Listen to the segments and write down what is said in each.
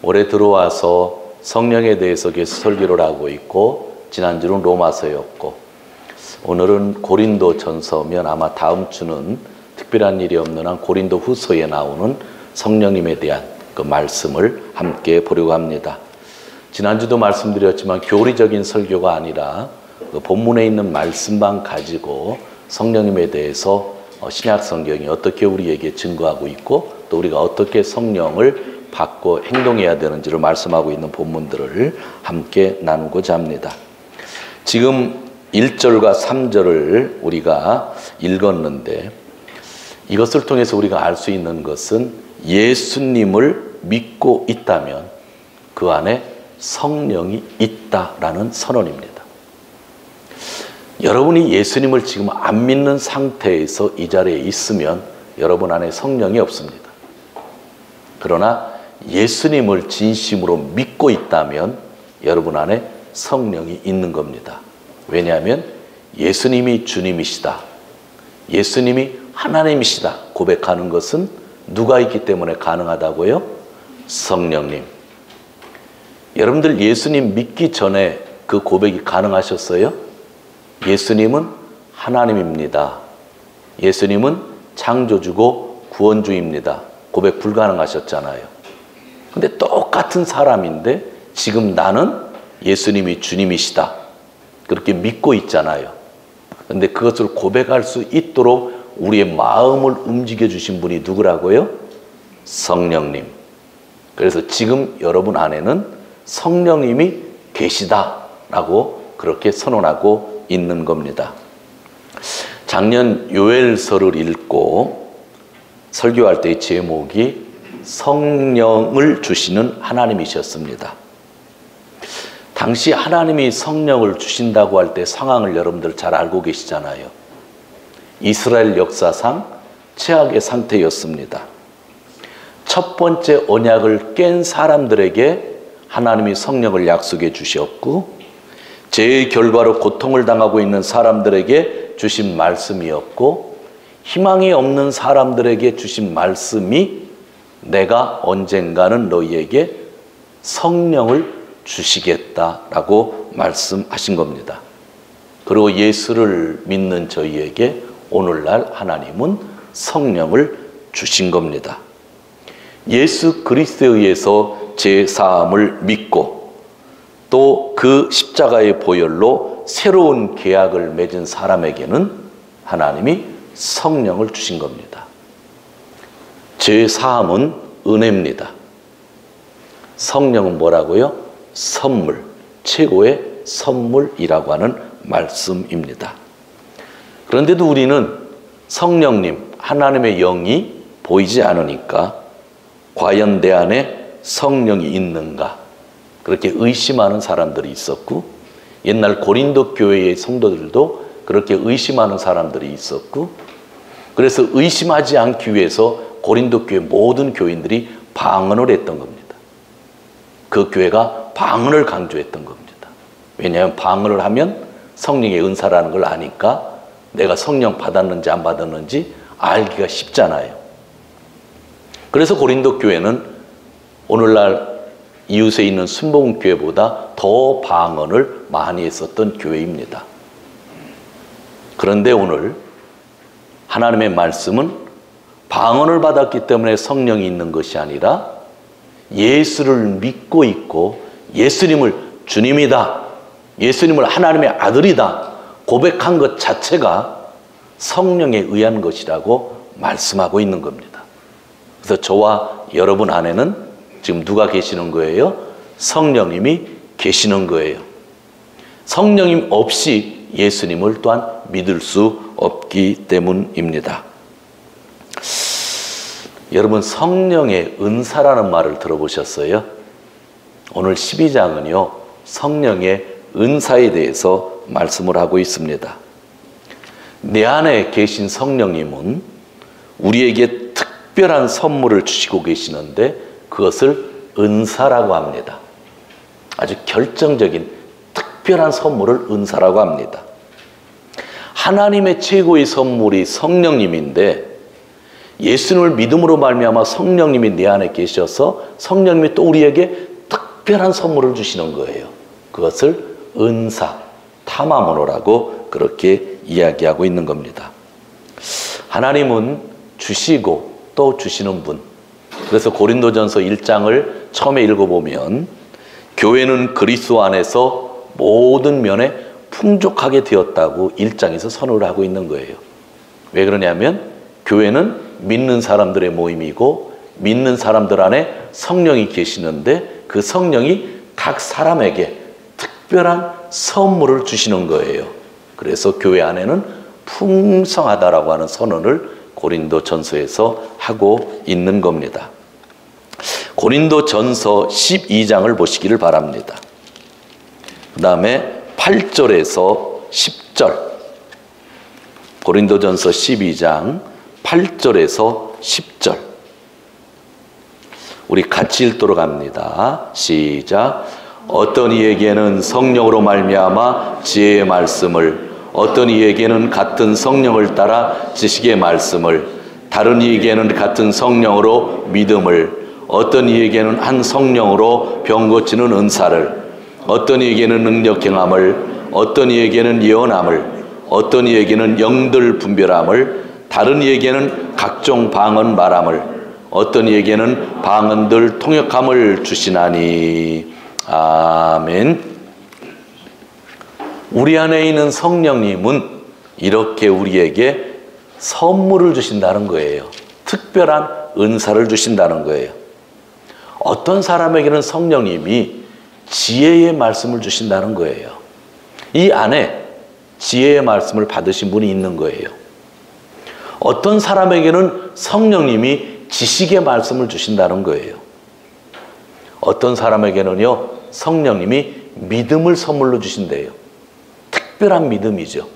올해 들어와서 성령에 대해서 계속 설교를 하고 있고, 지난주는 로마서였고, 오늘은 고린도 전서면 아마 다음 주는 특별한 일이 없는 한 고린도 후서에 나오는 성령님에 대한 그 말씀을 함께 보려고 합니다. 지난주도 말씀드렸지만 교리적인 설교가 아니라 그 본문에 있는 말씀만 가지고 성령님에 대해서 신약 성경이 어떻게 우리에게 증거하고 있고, 또 우리가 어떻게 성령을 받고 행동해야 되는지를 말씀하고 있는 본문들을 함께 나누고자 합니다. 지금 1절과 3절을 우리가 읽었는데, 이것을 통해서 우리가 알 수 있는 것은 예수님을 믿고 있다면 그 안에 성령이 있다라는 선언입니다. 여러분이 예수님을 지금 안 믿는 상태에서 이 자리에 있으면 여러분 안에 성령이 없습니다. 그러나 예수님을 진심으로 믿고 있다면 여러분 안에 성령이 있는 겁니다. 왜냐하면 예수님이 주님이시다, 예수님이 하나님이시다 고백하는 것은 누가 있기 때문에 가능하다고요? 성령님. 여러분들 예수님 믿기 전에 그 고백이 가능하셨어요? 예수님은 하나님입니다. 예수님은 창조주고 구원주입니다. 고백 불가능하셨잖아요. 근데 똑같은 사람인데 지금 나는 예수님이 주님이시다 그렇게 믿고 있잖아요. 근데 그것을 고백할 수 있도록 우리의 마음을 움직여 주신 분이 누구라고요? 성령님. 그래서 지금 여러분 안에는 성령님이 계시다라고 그렇게 선언하고 있는 겁니다. 작년 요엘서를 읽고 설교할 때의 제목이 성령을 주시는 하나님이셨습니다. 당시 하나님이 성령을 주신다고 할 때 상황을 여러분들 잘 알고 계시잖아요. 이스라엘 역사상 최악의 상태였습니다. 첫 번째 언약을 깬 사람들에게 하나님이 성령을 약속해 주셨고, 죄의 결과로 고통을 당하고 있는 사람들에게 주신 말씀이었고, 희망이 없는 사람들에게 주신 말씀이 내가 언젠가는 너희에게 성령을 주시겠다라고 말씀하신 겁니다. 그리고 예수를 믿는 저희에게 오늘날 하나님은 성령을 주신 겁니다. 예수 그리스도에 의해서 죄 사함을 믿고 또 그 십자가의 보혈로 새로운 계약을 맺은 사람에게는 하나님이 성령을 주신 겁니다. 죄 사함은 은혜입니다. 성령은 뭐라고요? 선물, 최고의 선물이라고 하는 말씀입니다. 그런데도 우리는 성령님, 하나님의 영이 보이지 않으니까 과연 내 안에 성령이 있는가? 그렇게 의심하는 사람들이 있었고, 옛날 고린도 교회의 성도들도 그렇게 의심하는 사람들이 있었고, 그래서 의심하지 않기 위해서 고린도 교회 모든 교인들이 방언을 했던 겁니다. 그 교회가 방언을 강조했던 겁니다. 왜냐하면 방언을 하면 성령의 은사라는 걸 아니까 내가 성령 받았는지 안 받았는지 알기가 쉽잖아요. 그래서 고린도 교회는 오늘날 이웃에 있는 순복음교회보다 더 방언을 많이 했었던 교회입니다. 그런데 오늘 하나님의 말씀은 방언을 받았기 때문에 성령이 있는 것이 아니라 예수를 믿고 있고 예수님을 주님이다, 예수님을 하나님의 아들이다 고백한 것 자체가 성령에 의한 것이라고 말씀하고 있는 겁니다. 그래서 저와 여러분 안에는 지금 누가 계시는 거예요? 성령님이 계시는 거예요. 성령님 없이 예수님을 또한 믿을 수 없기 때문입니다. 여러분, 성령의 은사라는 말을 들어보셨어요? 오늘 12장은요 성령의 은사에 대해서 말씀을 하고 있습니다. 내 안에 계신 성령님은 우리에게 특별한 선물을 주시고 계시는데 그것을 은사라고 합니다. 아주 결정적인 특별한 선물을 은사라고 합니다. 하나님의 최고의 선물이 성령님인데 예수님을 믿음으로 말미암아 성령님이 내 안에 계셔서 성령님이 또 우리에게 특별한 선물을 주시는 거예요. 그것을 은사, 타마모노라고 그렇게 이야기하고 있는 겁니다. 하나님은 주시고 또 주시는 분. 그래서 고린도전서 1장을 처음에 읽어보면 교회는 그리스도 안에서 모든 면에 풍족하게 되었다고 1장에서 선언을 하고 있는 거예요. 왜 그러냐면 교회는 믿는 사람들의 모임이고 믿는 사람들 안에 성령이 계시는데 그 성령이 각 사람에게 특별한 선물을 주시는 거예요. 그래서 교회 안에는 풍성하다라고 하는 선언을 고린도전서에서 하고 있는 겁니다. 고린도전서 12장을 보시기를 바랍니다. 그 다음에 8절에서 10절. 고린도전서 12장 8절에서 10절. 우리 같이 읽도록 합니다. 시작. 어떤 이에게는 성령으로 말미암아 지혜의 말씀을, 어떤 이에게는 같은 성령을 따라 지식의 말씀을, 다른 이에게는 같은 성령으로 믿음을, 어떤 이에게는 한 성령으로 병 고치는 은사를, 어떤 이에게는 능력 행함을, 어떤 이에게는 예언함을, 어떤 이에게는 영들 분별함을, 다른 이에게는 각종 방언 말함을, 어떤 이에게는 방언들 통역함을 주시나니. 아멘. 우리 안에 있는 성령님은 이렇게 우리에게 선물을 주신다는 거예요. 특별한 은사를 주신다는 거예요. 어떤 사람에게는 성령님이 지혜의 말씀을 주신다는 거예요. 이 안에 지혜의 말씀을 받으신 분이 있는 거예요. 어떤 사람에게는 성령님이 지식의 말씀을 주신다는 거예요. 어떤 사람에게는요, 성령님이 믿음을 선물로 주신대요. 특별한 믿음이죠.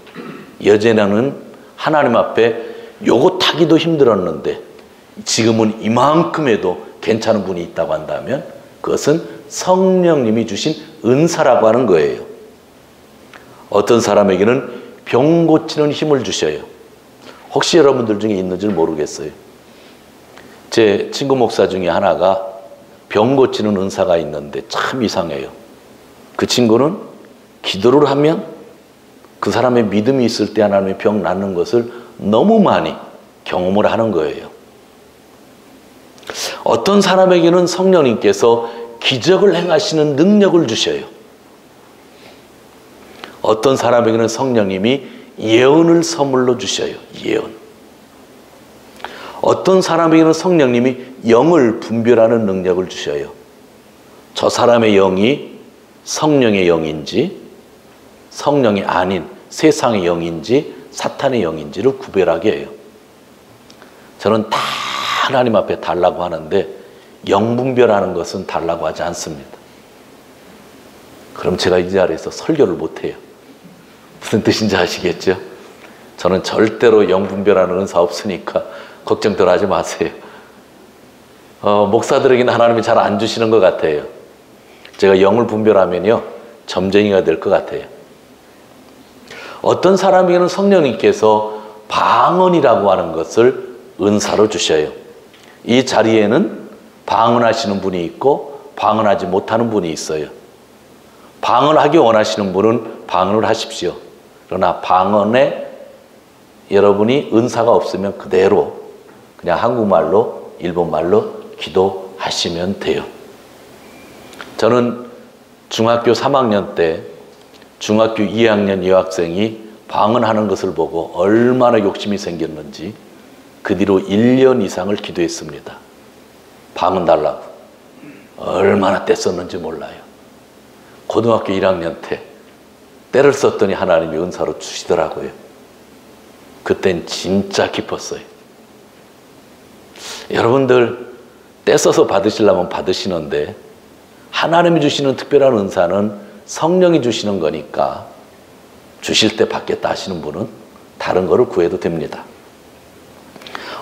예전에는 하나님 앞에 요거 타기도 힘들었는데 지금은 이만큼 해도 괜찮은 분이 있다고 한다면 그것은 성령님이 주신 은사라고 하는 거예요. 어떤 사람에게는 병 고치는 힘을 주셔요. 혹시 여러분들 중에 있는지 모르겠어요. 제 친구 목사 중에 하나가 병 고치는 은사가 있는데 참 이상해요. 그 친구는 기도를 하면 그 사람의 믿음이 있을 때 하나님의 병 낫는 것을 너무 많이 경험을 하는 거예요. 어떤 사람에게는 성령님께서 기적을 행하시는 능력을 주셔요. 어떤 사람에게는 성령님이 예언을 선물로 주셔요. 예언. 어떤 사람에게는 성령님이 영을 분별하는 능력을 주셔요. 저 사람의 영이 성령의 영인지 성령이 아닌 세상의 영인지 사탄의 영인지를 구별하게 해요. 저는 다 하나님 앞에 달라고 하는데 영 분별하는 것은 달라고 하지 않습니다. 그럼 제가 이 자리에서 설교를 못해요. 무슨 뜻인지 아시겠죠? 저는 절대로 영 분별하는 은사 없으니까 걱정들 하지 마세요. 목사들에게는 하나님이 잘 안 주시는 것 같아요. 제가 영을 분별하면요 점쟁이가 될 것 같아요. 어떤 사람에게는 성령님께서 방언이라고 하는 것을 은사로 주셔요. 이 자리에는 방언하시는 분이 있고 방언하지 못하는 분이 있어요. 방언하기 원하시는 분은 방언을 하십시오. 그러나 방언에 여러분이 은사가 없으면 그대로 그냥 한국말로 일본말로 기도하시면 돼요. 저는 중학교 3학년 때 중학교 2학년 여학생이 방언하는 것을 보고 얼마나 욕심이 생겼는지 그 뒤로 1년 이상을 기도했습니다. 방언 달라고. 얼마나 떼썼는지 몰라요. 고등학교 1학년 때 때를 썼더니 하나님이 은사로 주시더라고요. 그땐 진짜 기뻤어요. 여러분들 때 써서 받으시려면 받으시는데 하나님이 주시는 특별한 은사는 성령이 주시는 거니까 주실 때 받겠다 하시는 분은 다른 거를 구해도 됩니다.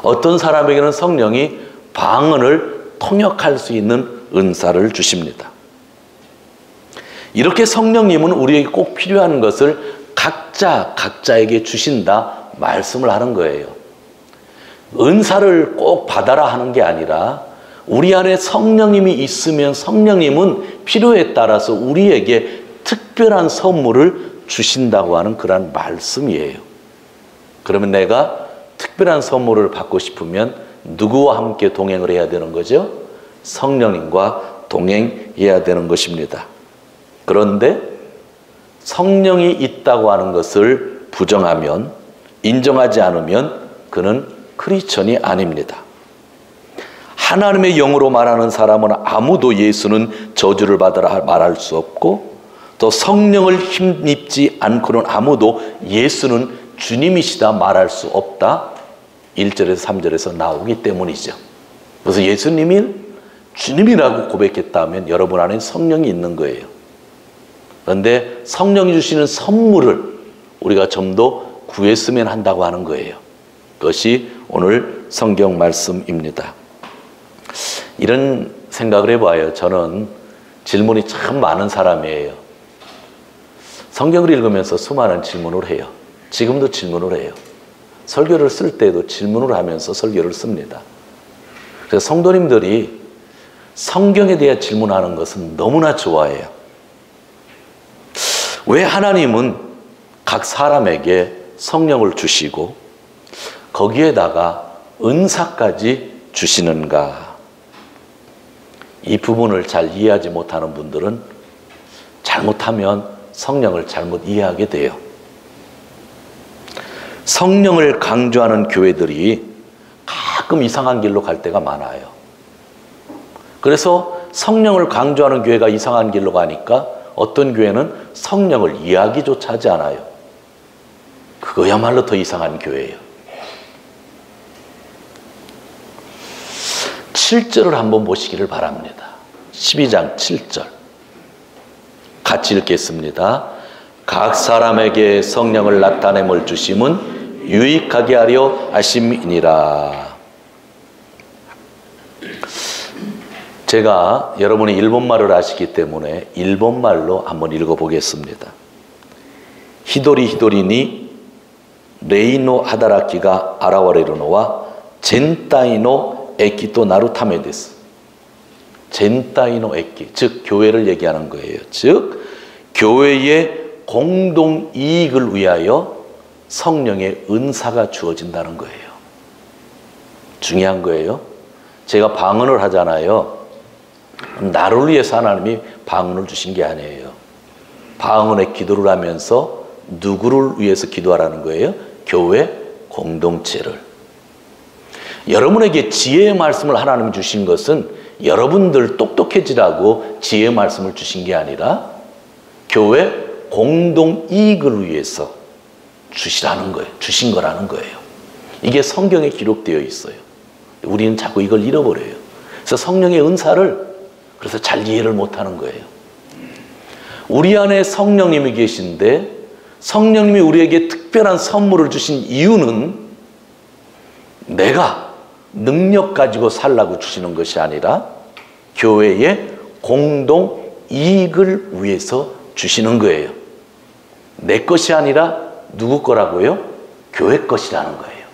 어떤 사람에게는 성령이 방언을 통역할 수 있는 은사를 주십니다. 이렇게 성령님은 우리에게 꼭 필요한 것을 각자에게 주신다 말씀을 하는 거예요. 은사를 꼭 받아라 하는 게 아니라 우리 안에 성령님이 있으면 성령님은 필요에 따라서 우리에게 특별한 선물을 주신다고 하는 그런 말씀이에요. 그러면 내가 특별한 선물을 받고 싶으면 누구와 함께 동행을 해야 되는 거죠? 성령님과 동행해야 되는 것입니다. 그런데 성령이 있다고 하는 것을 부정하면, 인정하지 않으면 그는 크리스천이 아닙니다. 하나님의 영으로 말하는 사람은 아무도 예수는 저주를 받으라 말할 수 없고, 또 성령을 힘입지 않고는 아무도 예수는 주님이시다 말할 수 없다. 1절에서 3절에서 나오기 때문이죠. 그래서 예수님이 주님이라고 고백했다면 여러분 안에 성령이 있는 거예요. 그런데 성령이 주시는 선물을 우리가 좀 더 구했으면 한다고 하는 거예요. 그것이 오늘 성경 말씀입니다. 이런 생각을 해봐요. 저는 질문이 참 많은 사람이에요. 성경을 읽으면서 수많은 질문을 해요. 지금도 질문을 해요. 설교를 쓸 때도 질문을 하면서 설교를 씁니다. 그래서 성도님들이 성경에 대해 질문하는 것은 너무나 좋아해요. 왜 하나님은 각 사람에게 성령을 주시고 거기에다가 은사까지 주시는가? 이 부분을 잘 이해하지 못하는 분들은 잘못하면 성령을 잘못 이해하게 돼요. 성령을 강조하는 교회들이 가끔 이상한 길로 갈 때가 많아요. 그래서 성령을 강조하는 교회가 이상한 길로 가니까 어떤 교회는 성령을 이해하기조차 하지 않아요. 그거야말로 더 이상한 교회예요. 7절을 한번 보시기를 바랍니다. 12장 7절 같이 읽겠습니다. 각 사람에게 성령을 나타냄을 주심은 유익하게 하려 하심이니라. 제가 여러분이 일본말을 아시기 때문에 일본말로 한번 읽어보겠습니다. 히도리 히도리니 레이노 하다라키가 아라와레르노와 젠타이노 에키토 나루 타메 데스. 젠타이노 에키, 즉 교회를 얘기하는 거예요. 즉 교회의 공동 이익을 위하여 성령의 은사가 주어진다는 거예요. 중요한 거예요. 제가 방언을 하잖아요. 나를 위해서 하나님이 방언을 주신 게 아니에요. 방언의 기도를 하면서 누구를 위해서 기도하라는 거예요? 교회 공동체를. 여러분에게 지혜의 말씀을 하나님이 주신 것은 여러분들 똑똑해지라고 지혜의 말씀을 주신 게 아니라 교회 공동 이익을 위해서 주시라는 거예요. 주신 거라는 거예요. 이게 성경에 기록되어 있어요. 우리는 자꾸 이걸 잃어버려요. 그래서 성령의 은사를 그래서 잘 이해를 못하는 거예요. 우리 안에 성령님이 계신데 성령님이 우리에게 특별한 선물을 주신 이유는 내가 능력 가지고 살라고 주시는 것이 아니라 교회의 공동 이익을 위해서 주시는 거예요. 내 것이 아니라 누구 거라고요? 교회 것이라는 거예요.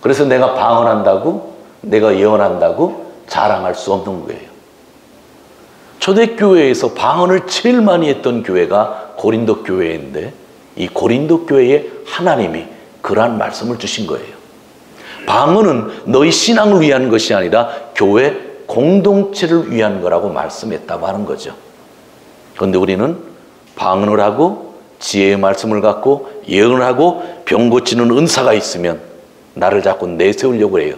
그래서 내가 방언한다고, 내가 예언한다고 자랑할 수 없는 거예요. 초대교회에서 방언을 제일 많이 했던 교회가 고린도 교회인데 이 고린도 교회에 하나님이 그러한 말씀을 주신 거예요. 방언은 너희 신앙을 위한 것이 아니라 교회 공동체를 위한 거라고 말씀했다고 하는 거죠. 그런데 우리는 방언을 하고 지혜의 말씀을 갖고 예언을 하고 병 고치는 은사가 있으면 나를 자꾸 내세우려고 해요.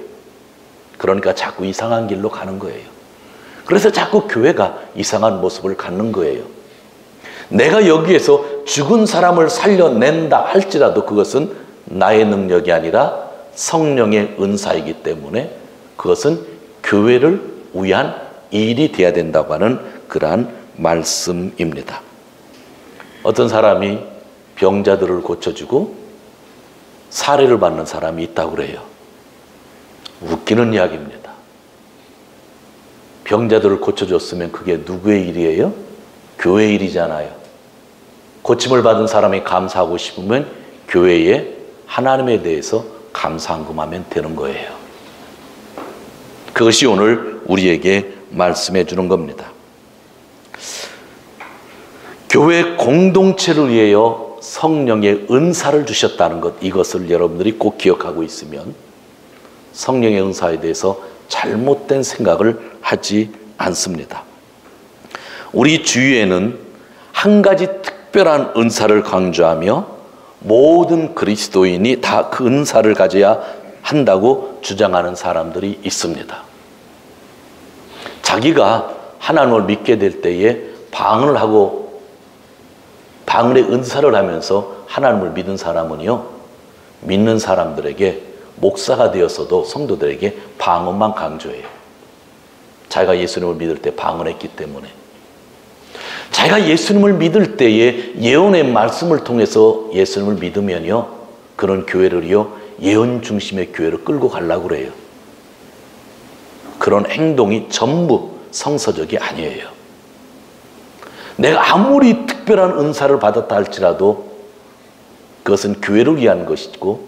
그러니까 자꾸 이상한 길로 가는 거예요. 그래서 자꾸 교회가 이상한 모습을 갖는 거예요. 내가 여기에서 죽은 사람을 살려낸다 할지라도 그것은 나의 능력이 아니라 성령의 은사이기 때문에 그것은 교회를 위한 일이 되어야 된다고 하는 그러한 말씀입니다. 어떤 사람이 병자들을 고쳐주고 사례를 받는 사람이 있다고 그래요. 웃기는 이야기입니다. 병자들을 고쳐줬으면 그게 누구의 일이에요? 교회의 일이잖아요. 고침을 받은 사람이 감사하고 싶으면 교회에 하나님에 대해서 감사한금하면 되는 거예요. 그것이 오늘 우리에게 말씀해 주는 겁니다. 교회 공동체를 위하여 성령의 은사를 주셨다는 것, 이것을 여러분들이 꼭 기억하고 있으면 성령의 은사에 대해서 잘못된 생각을 하지 않습니다. 우리 주위에는 한 가지 특별한 은사를 강조하며 모든 그리스도인이 다 그 은사를 가져야 한다고 주장하는 사람들이 있습니다. 자기가 하나님을 믿게 될 때에 방언을 하고 방언의 은사를 하면서 하나님을 믿은 사람은요, 믿는 사람들에게 목사가 되었어도 성도들에게 방언만 강조해요. 자기가 예수님을 믿을 때 방언했기 때문에. 자기가 예수님을 믿을 때에 예언의 말씀을 통해서 예수님을 믿으면요, 그런 교회를요, 예언 중심의 교회로 끌고 가려고 그래요. 그런 행동이 전부 성서적이 아니에요. 내가 아무리 특별한 은사를 받았다 할지라도 그것은 교회를 위한 것이고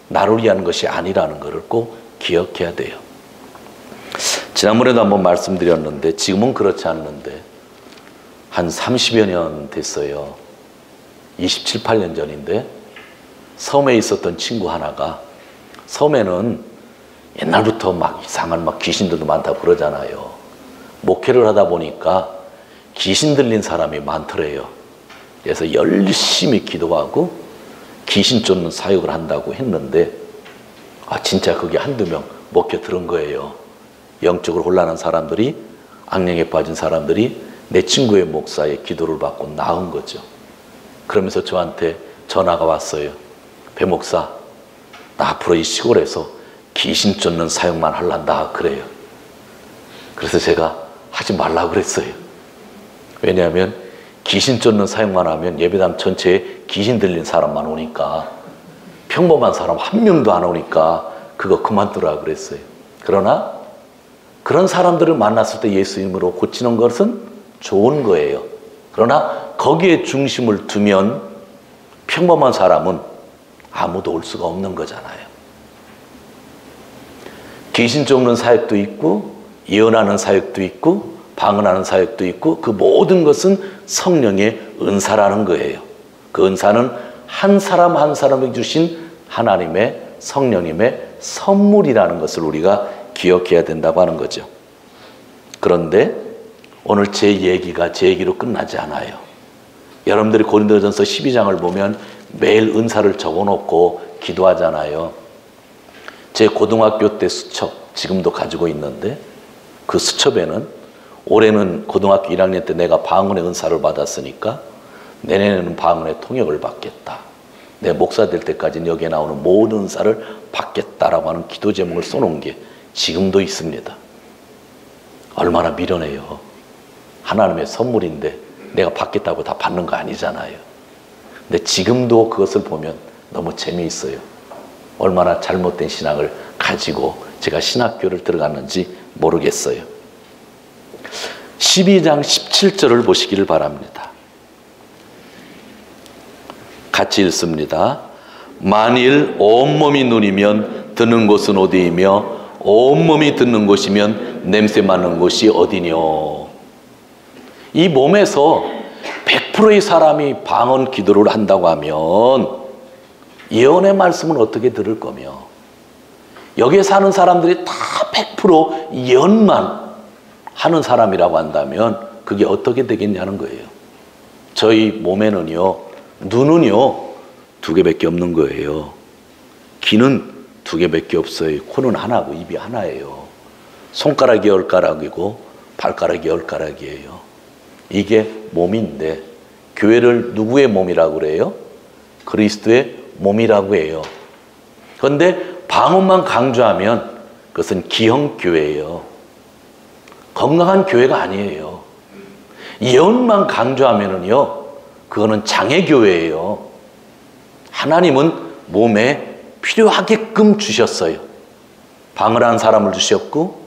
나를 위한 것이 아니라는 것을 꼭 기억해야 돼요. 지난번에도 한번 말씀드렸는데 지금은 그렇지 않는데 한 30여 년 됐어요. 27, 8년 전인데 섬에 있었던 친구 하나가, 섬에는 옛날부터 막 이상한 막 귀신들도 많다고 그러잖아요. 목회를 하다 보니까 귀신 들린 사람이 많더래요. 그래서 열심히 기도하고 귀신 쫓는 사역을 한다고 했는데 진짜 그게 한두 명 목회 들은 거예요. 영적으로 혼란한 사람들이, 악령에 빠진 사람들이 내 친구의 목사의 기도를 받고 나은 거죠. 그러면서 저한테 전화가 왔어요. 배 목사, 나 앞으로 이 시골에서 귀신 쫓는 사역만 할란다 그래요. 그래서 제가 하지 말라고 그랬어요. 왜냐하면 귀신 쫓는 사역만 하면 예배당 전체에 귀신 들린 사람만 오니까, 평범한 사람 한 명도 안 오니까 그거 그만두라 그랬어요. 그러나 그런 사람들을 만났을 때 예수님으로 고치는 것은 좋은 거예요. 그러나 거기에 중심을 두면 평범한 사람은 아무도 올 수가 없는 거잖아요. 귀신 쫓는 사역도 있고 예언하는 사역도 있고 방언하는 사역도 있고, 그 모든 것은 성령의 은사라는 거예요. 그 은사는 한 사람 한 사람에게 주신 하나님의 성령님의 선물이라는 것을 우리가 기억해야 된다고 하는 거죠. 그런데 오늘 제 얘기로 끝나지 않아요. 여러분들이 고린도전서 12장을 보면 매일 은사를 적어놓고 기도하잖아요. 제 고등학교 때 수첩 지금도 가지고 있는데, 그 수첩에는 올해는 고등학교 1학년 때 내가 방언의 은사를 받았으니까 내년에는 방언의 통역을 받겠다. 내 목사 될 때까지는 여기에 나오는 모든 은사를 받겠다라고 하는 기도 제목을 써놓은 게 지금도 있습니다. 얼마나 미련해요. 하나님의 선물인데 내가 받겠다고 다 받는 거 아니잖아요. 근데 지금도 그것을 보면 너무 재미있어요. 얼마나 잘못된 신앙을 가지고 제가 신학교를 들어갔는지 모르겠어요. 12장 17절을 보시기를 바랍니다. 같이 읽습니다. 만일 온몸이 눈이면 듣는 곳은 어디이며 온몸이 듣는 곳이면 냄새 맡는 곳이 어디뇨. 이 몸에서 100%의 사람이 방언 기도를 한다고 하면 예언의 말씀은 어떻게 들을 거며, 여기에 사는 사람들이 다 100% 예언만 하는 사람이라고 한다면 그게 어떻게 되겠냐는 거예요. 저희 몸에는요, 눈은요 2개밖에 없는 거예요. 귀는 2개밖에 없어요. 코는 하나고 입이 하나예요. 손가락이 10가락이고 발가락이 10가락이에요. 이게 몸인데 교회를 누구의 몸이라고 그래요? 그리스도의 몸이라고 해요. 그런데 방언만 강조하면 그것은 기형교회예요. 건강한 교회가 아니에요. 예언만 강조하면은요, 그거는 장애교회예요. 하나님은 몸에 필요하게끔 주셨어요. 방언하는 사람을 주셨고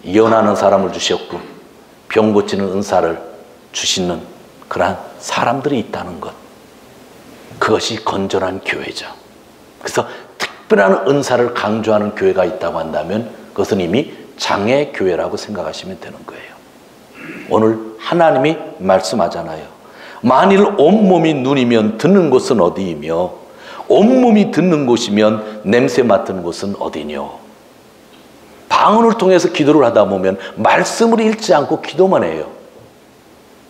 예언하는 사람을 주셨고 병 고치는 은사를 주시는 그러한 사람들이 있다는 것, 그것이 건전한 교회죠. 그래서 특별한 은사를 강조하는 교회가 있다고 한다면 그것은 이미 장애교회라고 생각하시면 되는 거예요. 오늘 하나님이 말씀하잖아요. 만일 온몸이 눈이면 듣는 곳은 어디이며 온몸이 듣는 곳이면 냄새 맡는 곳은 어디뇨. 방언을 통해서 기도를 하다 보면 말씀을 읽지 않고 기도만 해요.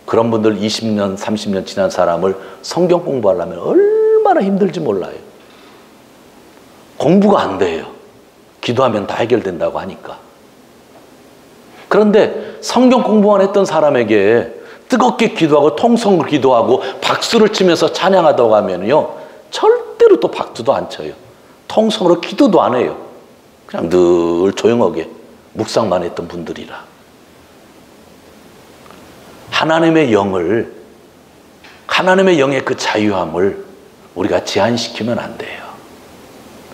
그런 분들 20년, 30년 지난 사람을 성경 공부하려면 얼마나 힘들지 몰라요. 공부가 안 돼요. 기도하면 다 해결된다고 하니까. 그런데 성경 공부만 했던 사람에게 뜨겁게 기도하고 통성을 기도하고 박수를 치면서 찬양하다고 하면요, 절대로 또 박수도 안 쳐요. 통성으로 기도도 안 해요. 그냥 늘 조용하게 묵상만 했던 분들이라. 하나님의 영을, 하나님의 영의 그 자유함을 우리가 제한시키면 안 돼요.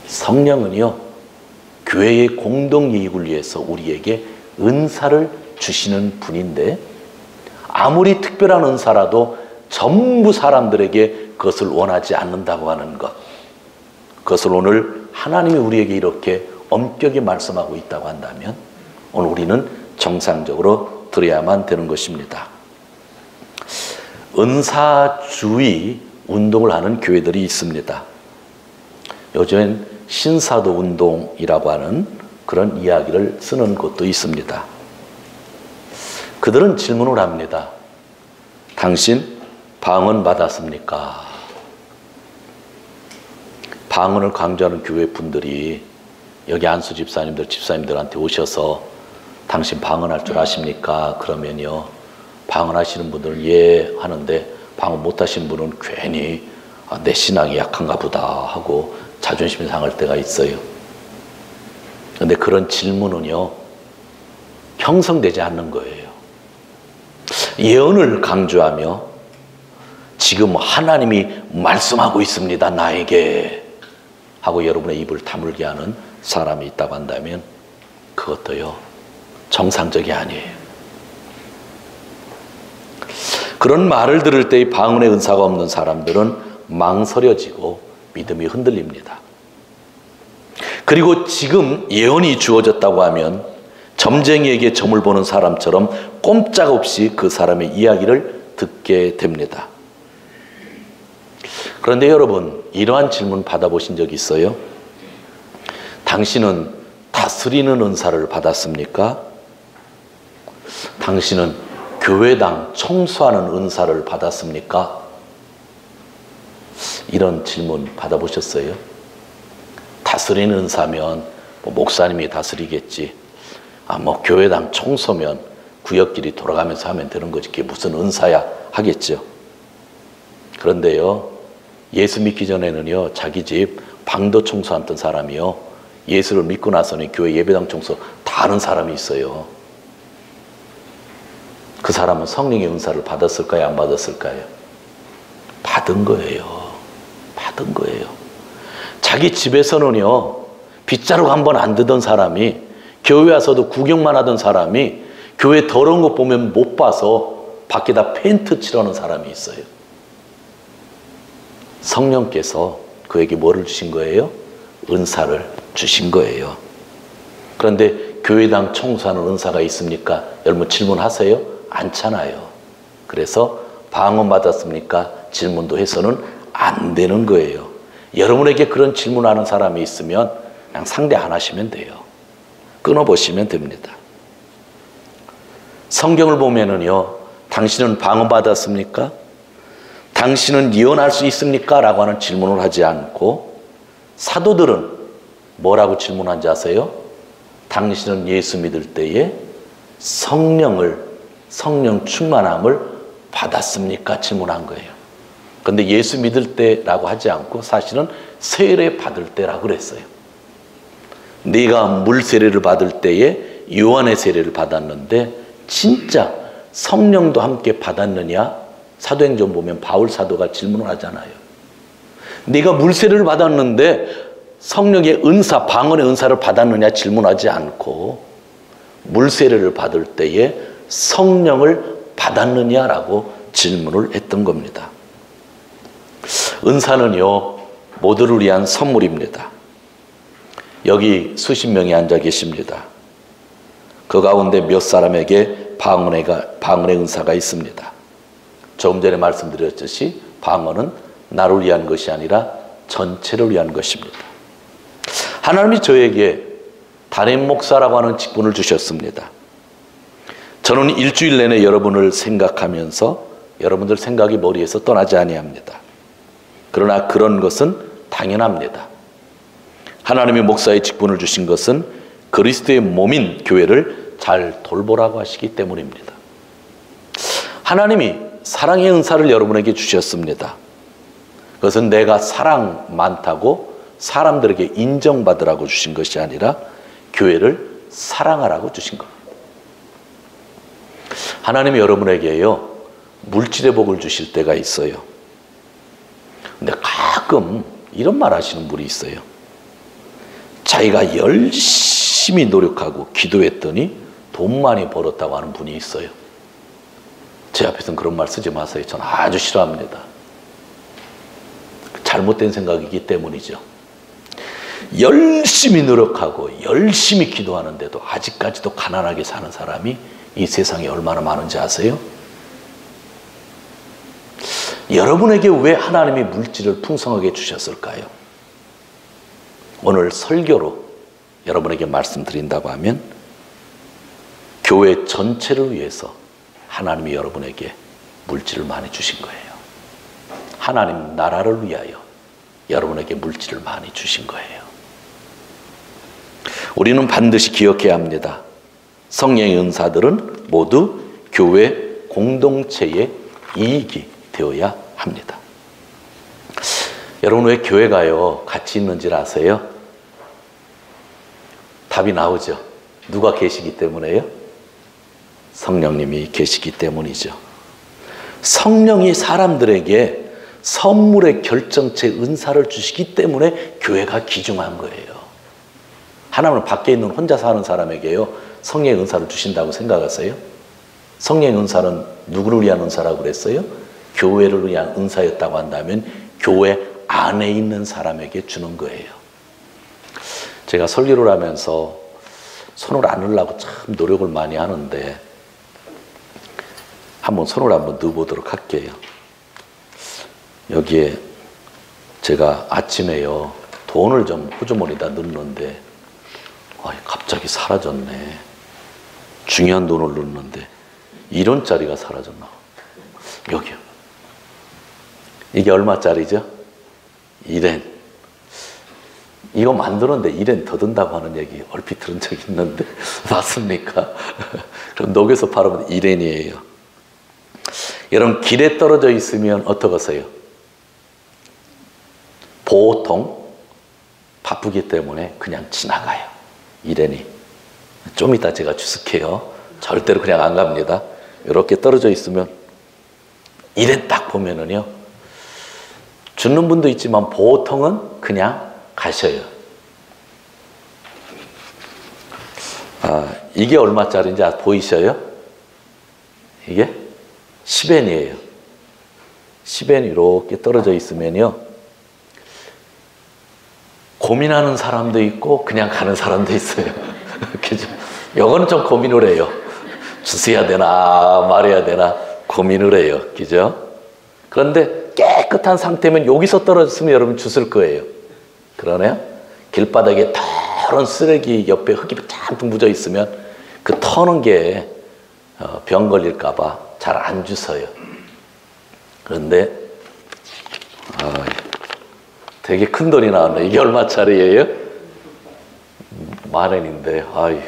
성령은요, 교회의 공동이익을 위해서 우리에게 은사를 주시는 분인데, 아무리 특별한 은사라도 전부 사람들에게 그것을 원하지 않는다고 하는 것, 그것을 오늘 하나님이 우리에게 이렇게 엄격히 말씀하고 있다고 한다면 오늘 우리는 정상적으로 들어야만 되는 것입니다. 은사주의 운동을 하는 교회들이 있습니다. 요즘엔 신사도 운동이라고 하는 그런 이야기를 쓰는 곳도 있습니다. 그들은 질문을 합니다. 당신 방언 받았습니까? 방언을 강조하는 교회 분들이 여기 안수 집사님들, 집사님들한테 오셔서 당신 방언할 줄 아십니까? 그러면요, 방언하시는 분들은 예 하는데 방언 못하시는 분은 괜히 내 신앙이 약한가 보다 하고 자존심이 상할 때가 있어요. 그런데 그런 질문은요, 형성되지 않는 거예요. 예언을 강조하며 지금 하나님이 말씀하고 있습니다, 나에게 하고 여러분의 입을 다물게 하는 사람이 있다고 한다면 그것도요, 정상적이 아니에요. 그런 말을 들을 때의 방언의 은사가 없는 사람들은 망설여지고 믿음이 흔들립니다. 그리고 지금 예언이 주어졌다고 하면 점쟁이에게 점을 보는 사람처럼 꼼짝없이 그 사람의 이야기를 듣게 됩니다. 그런데 여러분, 이러한 질문 받아보신 적 있어요? 당신은 다스리는 은사를 받았습니까? 당신은 교회당 청소하는 은사를 받았습니까? 이런 질문 받아보셨어요? 다스리는 은사면 뭐 목사님이 다스리겠지. 뭐 교회당 청소면 구역끼리 돌아가면서 하면 되는 거지. 그게 무슨 은사야 하겠죠. 그런데요, 예수 믿기 전에는요, 자기 집 방도 청소하던 사람이요, 예수를 믿고 나서는 교회 예배당 청소 다 하는 사람이 있어요. 그 사람은 성령의 은사를 받았을까요? 안 받았을까요? 받은 거예요. 받은 거예요. 자기 집에서는요, 빗자루 한 번 안 드던 사람이, 교회 와서도 구경만 하던 사람이 교회 더러운 거 보면 못 봐서 밖에다 페인트 칠하는 사람이 있어요. 성령께서 그에게 뭐를 주신 거예요? 은사를 주신 거예요. 그런데 교회당 청소하는 은사가 있습니까? 여러분 질문하세요? 않잖아요. 그래서 방언 받았습니까? 질문도 해서는 안 되는 거예요. 여러분에게 그런 질문하는 사람이 있으면 그냥 상대 안 하시면 돼요. 끊어보시면 됩니다. 성경을 보면은요, 당신은 방언 받았습니까? 당신은 예언할 수 있습니까? 라고 하는 질문을 하지 않고 사도들은 뭐라고 질문한지 아세요? 당신은 예수 믿을 때에 성령 충만함을 받았습니까? 질문한 거예요. 그런데 예수 믿을 때라고 하지 않고 사실은 세례 받을 때라고 그랬어요. 네가 물 세례를 받을 때에 요한의 세례를 받았는데 진짜 성령도 함께 받았느냐? 사도행전 보면 바울 사도가 질문을 하잖아요. 네가 물 세례를 받았는데 성령의 은사, 방언의 은사를 받았느냐 질문하지 않고 물 세례를 받을 때에 성령을 받았느냐라고 질문을 했던 겁니다. 은사는요, 모두를 위한 선물입니다. 여기 수십 명이 앉아 계십니다. 그 가운데 몇 사람에게 방언의 은사가 있습니다. 조금 전에 말씀드렸듯이 방언은 나를 위한 것이 아니라 전체를 위한 것입니다. 하나님이 저에게 담임 목사라고 하는 직분을 주셨습니다. 저는 일주일 내내 여러분을 생각하면서 여러분들 생각이 머리에서 떠나지 아니합니다. 그러나 그런 것은 당연합니다. 하나님이 목사의 직분을 주신 것은 그리스도의 몸인 교회를 잘 돌보라고 하시기 때문입니다. 하나님이 사랑의 은사를 여러분에게 주셨습니다. 그것은 내가 사랑 많다고 사람들에게 인정받으라고 주신 것이 아니라 교회를 사랑하라고 주신 겁니다. 하나님이 여러분에게요, 물질의 복을 주실 때가 있어요. 근데 가끔 이런 말 하시는 분이 있어요. 자기가 열심히 노력하고 기도했더니 돈 많이 벌었다고 하는 분이 있어요. 제 앞에서는 그런 말 쓰지 마세요. 저는 아주 싫어합니다. 잘못된 생각이기 때문이죠. 열심히 노력하고 열심히 기도하는데도 아직까지도 가난하게 사는 사람이 이 세상에 얼마나 많은지 아세요? 여러분에게 왜 하나님이 물질을 풍성하게 주셨을까요? 오늘 설교로 여러분에게 말씀드린다고 하면 교회 전체를 위해서 하나님이 여러분에게 물질을 많이 주신 거예요. 하나님 나라를 위하여 여러분에게 물질을 많이 주신 거예요. 우리는 반드시 기억해야 합니다. 성령의 은사들은 모두 교회 공동체의 이익이 되어야 합니다. 여러분, 왜 교회가요 가치 있는지 아세요? 답이 나오죠. 누가 계시기 때문에요? 성령님이 계시기 때문이죠. 성령이 사람들에게 선물의 결정체 은사를 주시기 때문에 교회가 귀중한 거예요. 하나님은 밖에 있는 혼자 사는 사람에게요 성령의 은사를 주신다고 생각하세요? 성령의 은사는 누구를 위한 은사라고 그랬어요? 교회를 위한 은사였다고 한다면 교회 안에 있는 사람에게 주는 거예요. 제가 설교를 하면서 손을 안 넣으려고 참 노력을 많이 하는데 한번 손을 한번 넣어보도록 할게요. 여기에 제가 아침에요 돈을 좀 호주머니에다 넣는데 갑자기 사라졌네. 중요한 돈을 넣는데 1원짜리가 사라졌나. 여기요. 이게 얼마짜리죠? 1엔. 이거 만드는데 1엔 더 든다고 하는 얘기 얼핏 들은 적이 있는데 맞습니까? 그럼 녹여서 팔으면 1엔이에요. 여러분, 길에 떨어져 있으면 어떡하세요? 보통 바쁘기 때문에 그냥 지나가요. 1엔이. 좀 이따 제가 주석해요. 절대로 그냥 안 갑니다. 이렇게 떨어져 있으면 1엔 딱 보면은요 주는 분도 있지만 보통은 그냥 가셔요. 이게 얼마짜리인지 보이셔요? 이게 10엔이에요. 10엔이 이렇게 떨어져 있으면요 고민하는 사람도 있고 그냥 가는 사람도 있어요. 그죠? 요거는 좀 고민을 해요. 주셔야 되나 말해야 되나 고민을 해요. 그죠? 그런데 깨끗한 상태면 여기서 떨어졌으면 여러분 주실 거예요. 그러네요. 길바닥에 더러운 쓰레기 옆에 흙이 잔뜩 묻어 있으면 그 터는 게 병 걸릴까 봐 잘 안 주셔요. 그런데 되게 큰 돈이 나왔네. 이게 얼마짜리예요? 10,000원인데 아유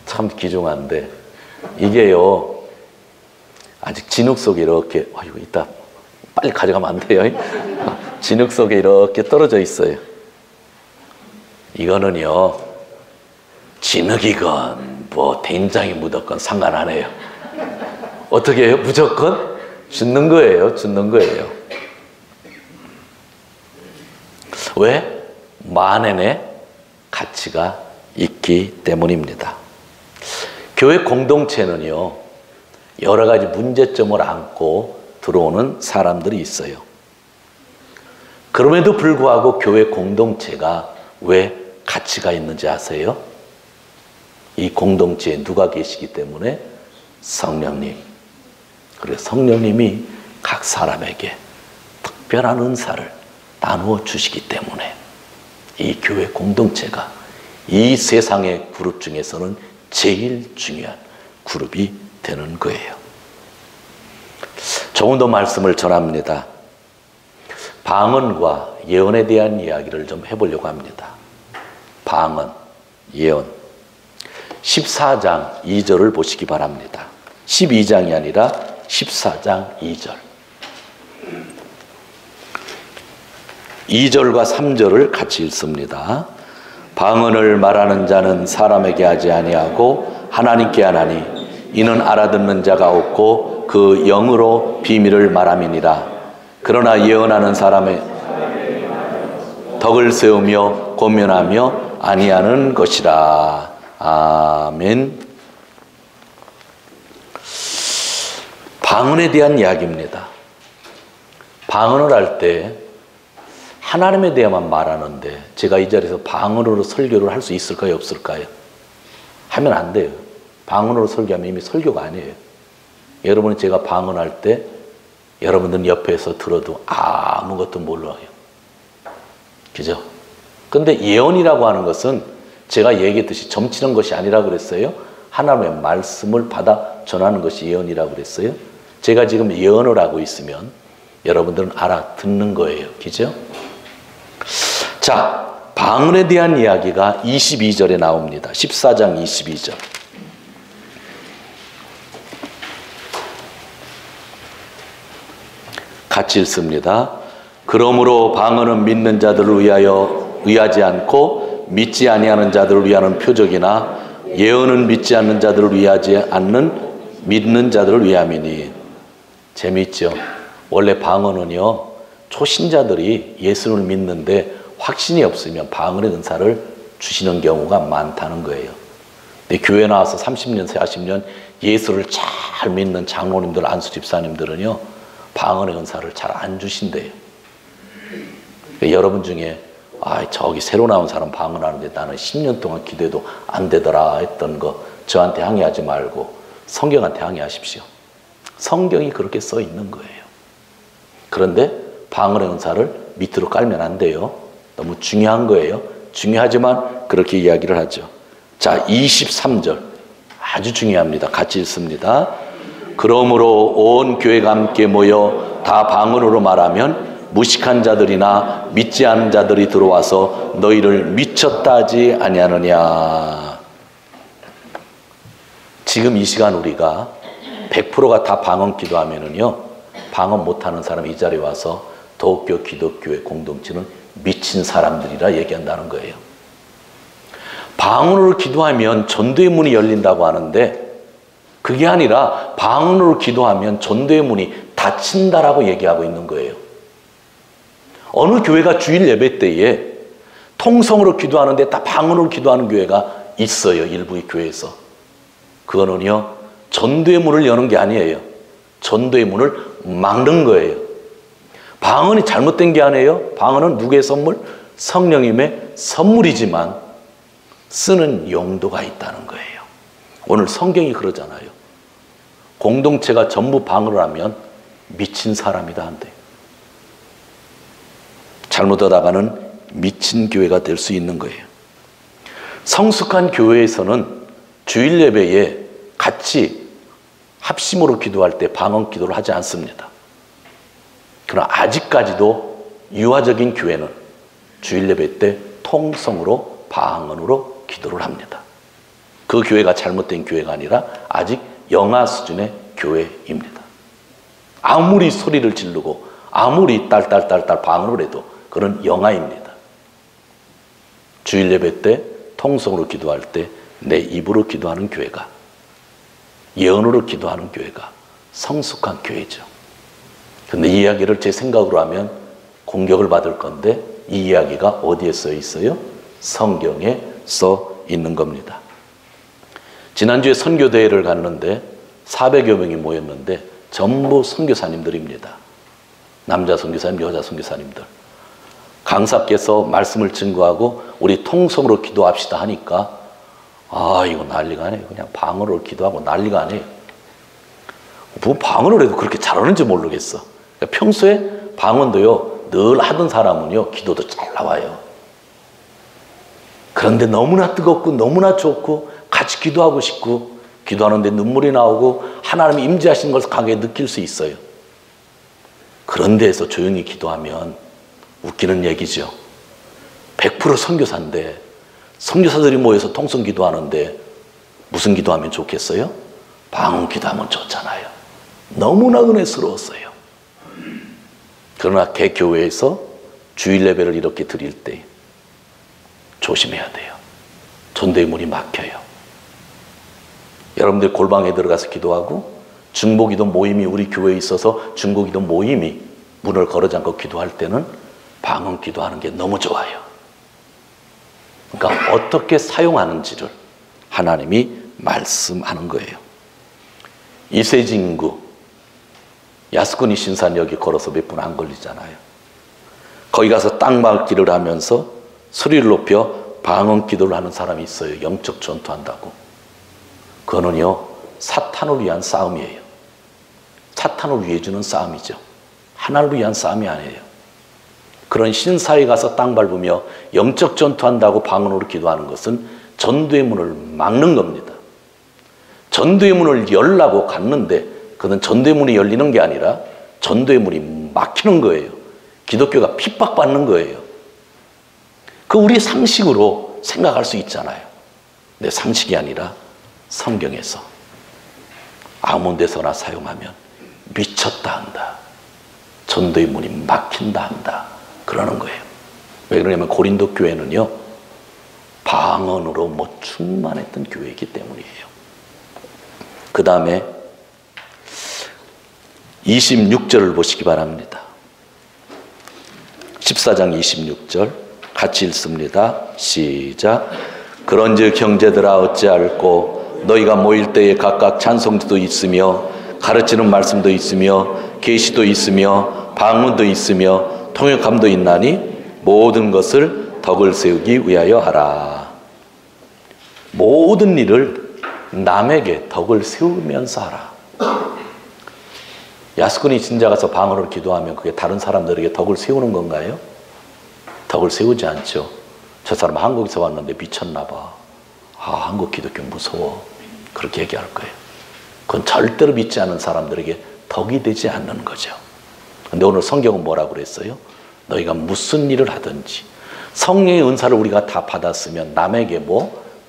참 귀중한데 이게요 아직 진흙 속에 이렇게 아이고 이따 빨리 가져가면 안 돼요. 진흙 속에 이렇게 떨어져 있어요. 이거는요 진흙이건 뭐 된장이 묻었건 상관 안 해요. 어떻게 해요? 무조건 줍는 거예요. 줍는 거예요. 왜? 만엔의 가치가 있기 때문입니다. 교회 공동체는요 여러 가지 문제점을 안고 들어오는 사람들이 있어요. 그럼에도 불구하고 교회 공동체가 왜 가치가 있는지 아세요? 이 공동체에 누가 계시기 때문에? 성령님. 그래서 성령님이 각 사람에게 특별한 은사를 나누어 주시기 때문에 이 교회 공동체가 이 세상의 그룹 중에서는 제일 중요한 그룹이 되는 거예요. 조금 더 말씀을 전합니다. 방언과 예언에 대한 이야기를 좀 해보려고 합니다. 방언, 예언. 14장 2절을 보시기 바랍니다. 12장이 아니라 14장 2절. 2절과 3절을 같이 읽습니다. 방언을 말하는 자는 사람에게 하지 아니하고 하나님께 하나니 이는 알아듣는 자가 없고 그 영으로 비밀을 말함이니라. 그러나 예언하는 사람의 덕을 세우며 권면하며 아니하는 것이라. 아멘. 방언에 대한 이야기입니다. 방언을 할 때 하나님에 대해만 말하는데 제가 이 자리에서 방언으로 설교를 할 수 있을까요? 없을까요? 하면 안 돼요. 방언으로 설교하면 이미 설교가 아니에요. 여러분이 제가 방언할 때 여러분들은 옆에서 들어도 아무것도 몰라요. 그죠? 근데 예언이라고 하는 것은 제가 얘기했듯이 점치는 것이 아니라 그랬어요. 하나님의 말씀을 받아 전하는 것이 예언이라고 그랬어요. 제가 지금 예언을 하고 있으면 여러분들은 알아듣는 거예요. 그죠? 자, 방언에 대한 이야기가 22절에 나옵니다. 14장 22절. 같이 읽습니다. 그러므로 방언은 믿는 자들을 의하지 않고 믿지 아니하는 자들을 위하는 표적이나 예언은 믿지 않는 자들을 위하지 않는 믿는 자들을 위함이니. 재미있죠? 원래 방언은요, 초신자들이 예수를 믿는데 확신이 없으면 방언의 은사를 주시는 경우가 많다는 거예요. 근데 교회 나와서 30년, 40년 예수를 잘 믿는 장로님들, 안수 집사님들은요, 방언의 은사를 잘 안 주신대요. 여러분 중에 저기 새로 나온 사람 방언하는데 나는 10년 동안 기도해도 안 되더라 했던 거 저한테 항의하지 말고 성경한테 항의하십시오. 성경이 그렇게 써 있는 거예요. 그런데 방언의 은사를 밑으로 깔면 안 돼요. 너무 중요한 거예요. 중요하지만 그렇게 이야기를 하죠. 자, 23절 아주 중요합니다. 같이 읽습니다. 그러므로 온 교회가 함께 모여 다 방언으로 말하면 무식한 자들이나 믿지 않은 자들이 들어와서 너희를 미쳤다 하지 아니하느냐. 지금 이 시간 우리가 100%가 다 방언 기도하면은요, 방언 못하는 사람 이 자리에 와서 도쿄 기독교회 공동체는 미친 사람들이라 얘기한다는 거예요. 방언으로 기도하면 전도의 문이 열린다고 하는데 그게 아니라 방언으로 기도하면 전도의 문이 닫힌다라고 얘기하고 있는 거예요. 어느 교회가 주일 예배 때에 통성으로 기도하는데 다 방언으로 기도하는 교회가 있어요. 일부의 교회에서. 그거는요, 전도의 문을 여는 게 아니에요. 전도의 문을 막는 거예요. 방언이 잘못된 게 아니에요. 방언은 누구의 선물? 성령님의 선물이지만 쓰는 용도가 있다는 거예요. 오늘 성경이 그러잖아요. 공동체가 전부 방언을 하면 미친 사람이다 한대. 잘못하다가는 미친 교회가 될 수 있는 거예요. 성숙한 교회에서는 주일 예배에 같이 합심으로 기도할 때 방언 기도를 하지 않습니다. 그러나 아직까지도 유아적인 교회는 주일 예배 때 통성으로 방언으로 기도를 합니다. 그 교회가 잘못된 교회가 아니라 아직 영아 수준의 교회입니다. 아무리 소리를 지르고 아무리 딸딸딸딸 방언을 해도 그런 영아입니다. 주일 예배 때 통성으로 기도할 때 내 입으로 기도하는 교회가, 예언으로 기도하는 교회가 성숙한 교회죠. 그런데 이 이야기를 제 생각으로 하면 공격을 받을 건데 이 이야기가 어디에 써 있어요? 성경에 써 있는 겁니다. 지난주에 선교대회를 갔는데 400여 명이 모였는데 전부 선교사님들입니다. 남자 선교사님, 여자 선교사님들. 강사께서 말씀을 증거하고 우리 통성으로 기도합시다 하니까 이거 난리가 아니에요. 그냥 방언으로 기도하고 난리가 아니에요. 뭐 방언을 해도 그렇게 잘하는지 모르겠어. 평소에 방언도요, 늘 하던 사람은요, 기도도 잘 나와요. 그런데 너무나 뜨겁고 너무나 좋고 같이 기도하고 싶고 기도하는데 눈물이 나오고 하나님이 임재하시는 것을 강하게 느낄 수 있어요. 그런 데에서 조용히 기도하면 웃기는 얘기죠. 100% 선교사인데 선교사들이 모여서 통성 기도하는데 무슨 기도하면 좋겠어요? 방언 기도하면 좋잖아요. 너무나 은혜스러웠어요. 그러나 개교회에서 주일 예배를 이렇게 드릴 때 조심해야 돼요. 전도의 문이 막혀요. 여러분들 골방에 들어가서 기도하고 중보기도 모임이 우리 교회에 있어서 중보기도 모임이 문을 걸어 잠고 기도할 때는 방언 기도하는 게 너무 좋아요. 그러니까 어떻게 사용하는지를 하나님이 말씀하는 거예요. 이세진구 야스쿠니 신산역이 걸어서 몇 분 안 걸리잖아요. 거기 가서 땅밟기를 하면서 소리를 높여 방언 기도를 하는 사람이 있어요. 영적 전투한다고. 그거는요, 사탄을 위한 싸움이에요. 사탄을 위해 주는 싸움이죠. 하나님을 위한 싸움이 아니에요. 그런 신사에 가서 땅 밟으며 영적 전투한다고 방언으로 기도하는 것은 전도의 문을 막는 겁니다. 전도의 문을 열라고 갔는데 그건 전도의 문이 열리는 게 아니라 전도의 문이 막히는 거예요. 기독교가 핍박받는 거예요. 그 우리 상식으로 생각할 수 있잖아요. 근데 상식이 아니라 성경에서 아무 데서나 사용하면 미쳤다 한다. 전도의 문이 막힌다 한다. 그러는 거예요. 왜 그러냐면 고린도 교회는요, 방언으로 충만했던 교회이기 때문이에요. 그 다음에 26절을 보시기 바랍니다. 14장 26절 같이 읽습니다. 시작. 그런즉 형제들아 어찌할꼬 너희가 모일 때에 각각 찬송도 있으며 가르치는 말씀도 있으며 계시도 있으며 방언도 있으며 통역함도 있나니 모든 것을 덕을 세우기 위하여 하라. 모든 일을 남에게 덕을 세우면서 하라. 야스쿠니 진자 가서 방언으로 기도하면 그게 다른 사람들에게 덕을 세우는 건가요? 덕을 세우지 않죠. 저 사람 한국에서 왔는데 미쳤나 봐. 한국 기독교 무서워. 그렇게 얘기할 거예요. 그건 절대로 믿지 않는 사람들에게 덕이 되지 않는 거죠. 근데 오늘 성경은 뭐라고 그랬어요? 너희가 무슨 일을 하든지 성령의 은사를 우리가 다 받았으면 남에게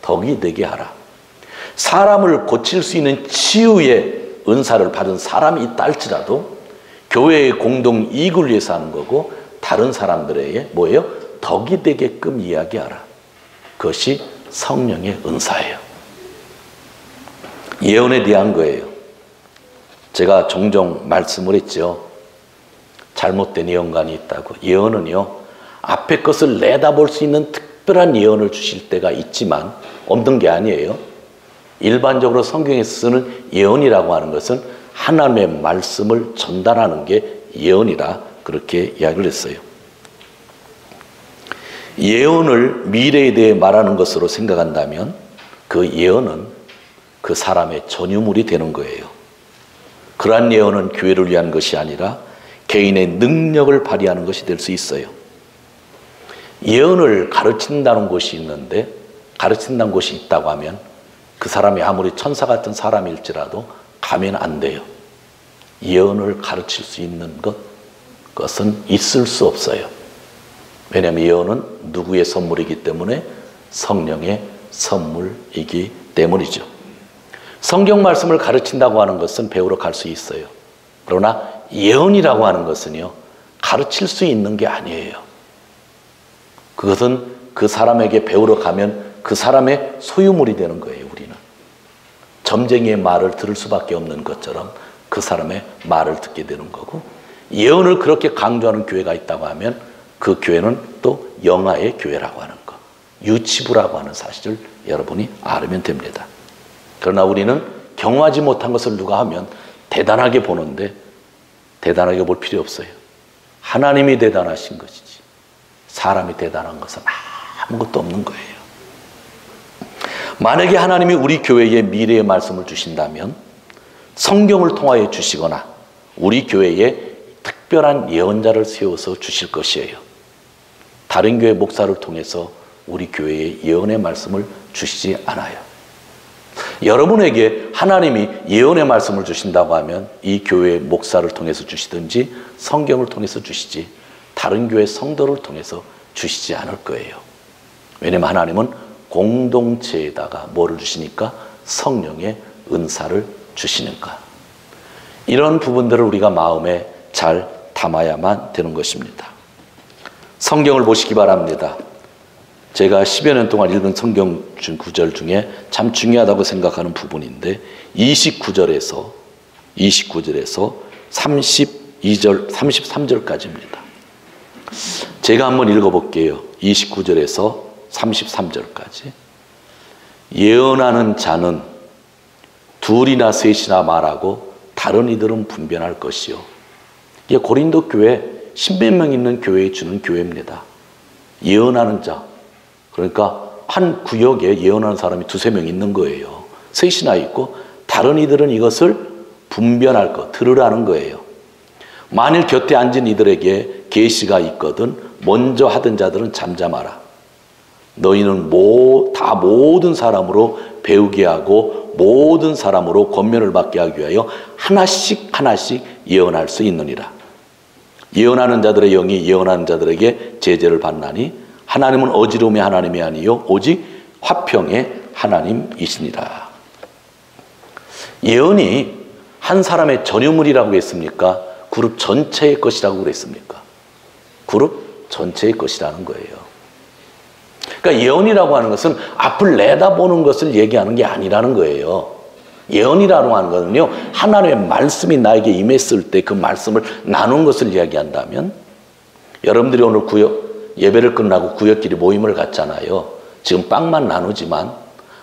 덕이 되게 하라. 사람을 고칠 수 있는 치유의 은사를 받은 사람이 있다 할지라도 교회의 공동 이익을 위해서 하는 거고 다른 사람들에게 덕이 되게끔 이야기하라. 그것이 성령의 은사예요. 예언에 대한 거예요. 제가 종종 말씀을 했죠. 잘못된 예언관이 있다고. 예언은요, 앞에 것을 내다볼 수 있는 특별한 예언을 주실 때가 있지만 없는 게 아니에요. 일반적으로 성경에서 쓰는 예언이라고 하는 것은 하나님의 말씀을 전달하는 게 예언이라 그렇게 이야기를 했어요. 예언을 미래에 대해 말하는 것으로 생각한다면 그 예언은 그 사람의 전유물이 되는 거예요. 그러한 예언은 교회를 위한 것이 아니라 개인의 능력을 발휘하는 것이 될 수 있어요. 예언을 가르친다는 곳이 있는데 가르친다는 곳이 있다고 하면 그 사람이 아무리 천사 같은 사람일지라도 가면 안 돼요. 예언을 가르칠 수 있는 그것은 있을 수 없어요. 왜냐하면 예언은 누구의 선물이기 때문에 성령의 선물이기 때문이죠. 성경 말씀을 가르친다고 하는 것은 배우러 갈 수 있어요. 그러나 예언이라고 하는 것은요, 가르칠 수 있는 게 아니에요. 그것은 그 사람에게 배우러 가면 그 사람의 소유물이 되는 거예요. 우리는 점쟁이의 말을 들을 수밖에 없는 것처럼 그 사람의 말을 듣게 되는 거고, 예언을 그렇게 강조하는 교회가 있다고 하면 그 교회는 또 영아의 교회라고 하는 것, 유치부라고 하는 사실을 여러분이 알면 됩니다. 그러나 우리는 경험하지 못한 것을 누가 하면 대단하게 보는데 대단하게 볼 필요 없어요. 하나님이 대단하신 것이지 사람이 대단한 것은 아무것도 없는 거예요. 만약에 하나님이 우리 교회에 미래의 말씀을 주신다면 성경을 통하여 주시거나 우리 교회에 특별한 예언자를 세워서 주실 것이에요. 다른 교회 목사를 통해서 우리 교회에 예언의 말씀을 주시지 않아요. 여러분에게 하나님이 예언의 말씀을 주신다고 하면 이 교회의 목사를 통해서 주시든지 성경을 통해서 주시지 다른 교회 성도를 통해서 주시지 않을 거예요. 왜냐하면 하나님은 공동체에다가 뭐를 주시니까? 성령의 은사를 주시니까. 이런 부분들을 우리가 마음에 잘 담아야만 되는 것입니다. 성경을 보시기 바랍니다. 제가 10여 년 동안 읽은 성경 구절 중에 참 중요하다고 생각하는 부분인데 29절에서 32절, 33절까지입니다. 제가 한번 읽어볼게요. 29절에서 33절까지. 예언하는 자는 둘이나 셋이나 말하고 다른 이들은 분변할 것이요. 이게 고린도 교회 10몇 명 있는 교회에 주는 교회입니다. 예언하는 자. 그러니까 한 구역에 예언하는 사람이 두세 명 있는 거예요. 셋이나 있고 다른 이들은 이것을 분변할 것, 들으라는 거예요. 만일 곁에 앉은 이들에게 계시가 있거든 먼저 하던 자들은 잠잠하라. 너희는 다 모든 사람으로 배우게 하고 모든 사람으로 권면을 받게 하기 위하여 하나씩 예언할 수 있느니라. 예언하는 자들의 영이 예언하는 자들에게 제재를 받나니 하나님은 어지러움의 하나님이 아니요 오직 화평의 하나님이시니라. 예언이 한 사람의 전유물이라고 했습니까? 그룹 전체의 것이라고 그랬습니까? 그룹 전체의 것이라는 거예요. 그러니까 예언이라고 하는 것은 앞을 내다보는 것을 얘기하는 게 아니라는 거예요. 예언이라고 하는 것은요, 하나님의 말씀이 나에게 임했을 때 그 말씀을 나눈 것을 이야기한다면, 여러분들이 오늘 예배를 끝나고 구역끼리 모임을 갖잖아요. 지금 빵만 나누지만